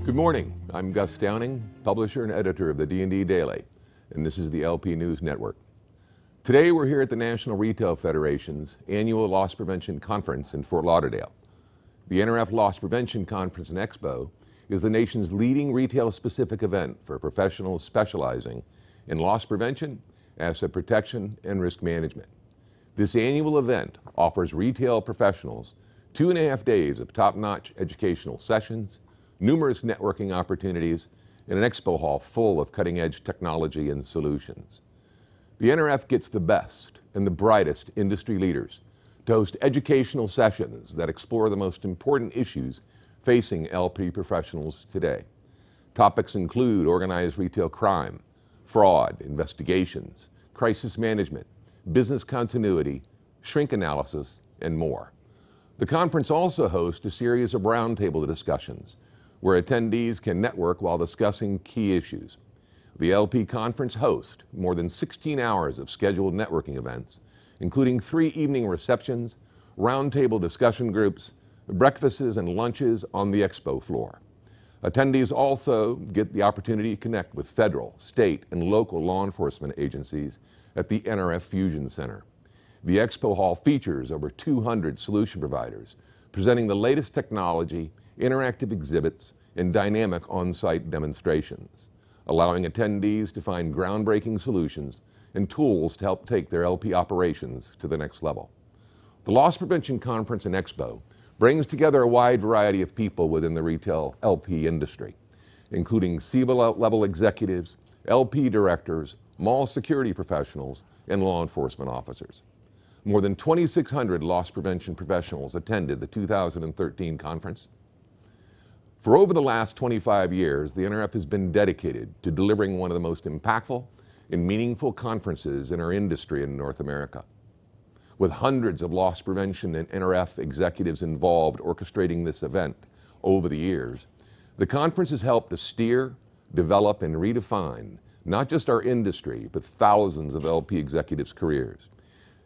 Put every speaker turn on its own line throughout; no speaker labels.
Good morning. I'm Gus Downing, publisher and editor of the D&D Daily, and this is the LP News Network. Today we're here at the National Retail Federation's annual Loss Prevention Conference in Fort Lauderdale. The NRF Loss Prevention Conference and Expo is the nation's leading retail-specific event for professionals specializing in loss prevention, asset protection, and risk management. This annual event offers retail professionals 2.5 days of top-notch educational sessions, numerous networking opportunities, and an expo hall full of cutting-edge technology and solutions. The NRF gets the best and the brightest industry leaders to host educational sessions that explore the most important issues facing LP professionals today. Topics include organized retail crime, fraud, investigations, crisis management, business continuity, shrink analysis, and more. The conference also hosts a series of roundtable discussions where attendees can network while discussing key issues. The LP Conference hosts more than 16 hours of scheduled networking events, including 3 evening receptions, roundtable discussion groups, breakfasts and lunches on the expo floor. Attendees also get the opportunity to connect with federal, state, and local law enforcement agencies at the NRF Fusion Center. The expo hall features over 200 solution providers presenting the latest technology, interactive exhibits, and dynamic on-site demonstrations, allowing attendees to find groundbreaking solutions and tools to help take their LP operations to the next level. The Loss Prevention Conference and Expo brings together a wide variety of people within the retail LP industry, including C-level executives, LP directors, mall security professionals, and law enforcement officers. More than 2,600 loss prevention professionals attended the 2013 conference. For over the last 25 years, the NRF has been dedicated to delivering one of the most impactful and meaningful conferences in our industry in North America. With hundreds of loss prevention and NRF executives involved orchestrating this event over the years, the conference has helped to steer, develop, and redefine not just our industry, but thousands of LP executives' careers.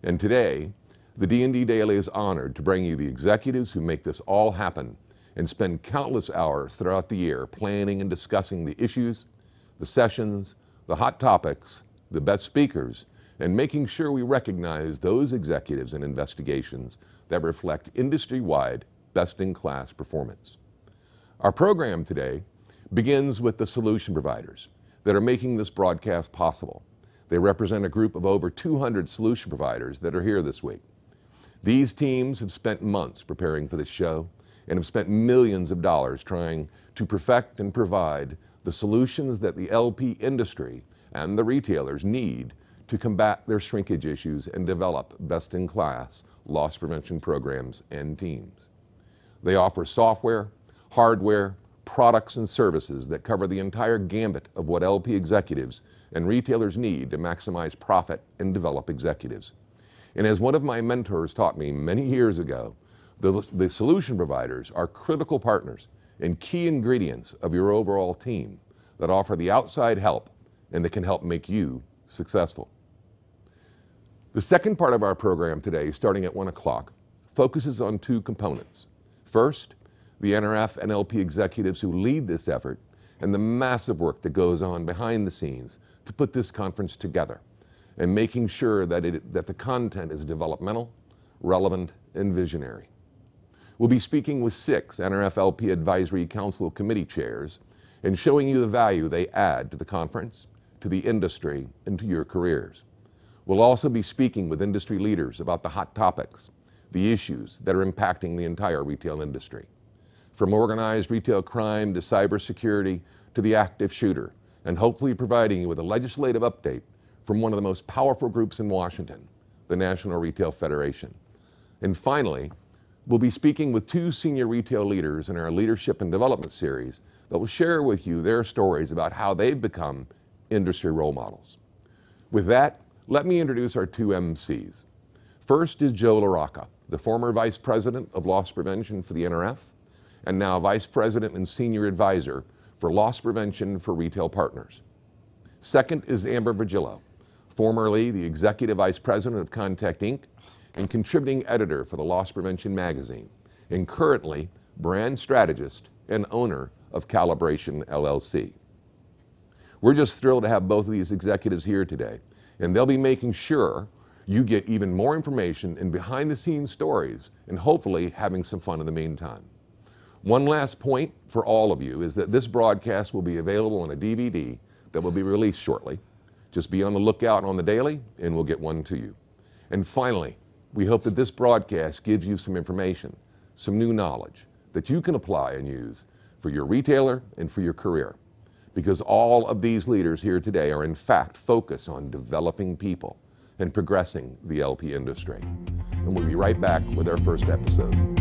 And today, the D&D Daily is honored to bring you the executives who make this all happen and spend countless hours throughout the year planning and discussing the issues, the sessions, the hot topics, the best speakers, and making sure we recognize those executives and investigations that reflect industry-wide best-in-class performance. Our program today begins with the solution providers that are making this broadcast possible. They represent a group of over 200 solution providers that are here this week. These teams have spent months preparing for this show and have spent millions of dollars trying to perfect and provide the solutions that the LP industry and the retailers need to combat their shrinkage issues and develop best-in-class loss prevention programs and teams. They offer software, hardware, products, and services that cover the entire gambit of what LP executives and retailers need to maximize profit and develop executives. And as one of my mentors taught me many years ago, the solution providers are critical partners and key ingredients of your overall team that offer the outside help and that can help make you successful. The second part of our program today, starting at 1 o'clock, focuses on 2 components. First, the NRF and LP executives who lead this effort and the massive work that goes on behind the scenes to put this conference together and making sure that the content is developmental, relevant, and visionary. We'll be speaking with 6 NRF LP Advisory Council Committee chairs and showing you the value they add to the conference, to the industry, and to your careers. We'll also be speaking with industry leaders about the hot topics, the issues that are impacting the entire retail industry. From organized retail crime to cybersecurity to the active shooter, and hopefully providing you with a legislative update from one of the most powerful groups in Washington, the National Retail Federation. And finally, we'll be speaking with 2 senior retail leaders in our Leadership and Development series that will share with you their stories about how they've become industry role models. With that, let me introduce our 2 MCs. First is Joe LaRocca, the former Vice President of Loss Prevention for the NRF, and now Vice President and Senior Advisor for Loss Prevention for Retail Partners. Second is Amber Virgilio, formerly the Executive Vice President of Contact Inc. and contributing editor for the Loss Prevention magazine, and currently brand strategist and owner of Calibration LLC. We're just thrilled to have both of these executives here today, and they'll be making sure you get even more information and behind-the-scenes stories, and hopefully having some fun in the meantime. One last point for all of you is that this broadcast will be available on a DVD that will be released shortly. Just be on the lookout on the Daily, and we'll get one to you. And finally, we hope that this broadcast gives you some information, some new knowledge that you can apply and use for your retailer and for your career. Because all of these leaders here today are in fact focused on developing people and progressing the LP industry. And we'll be right back with our first episode.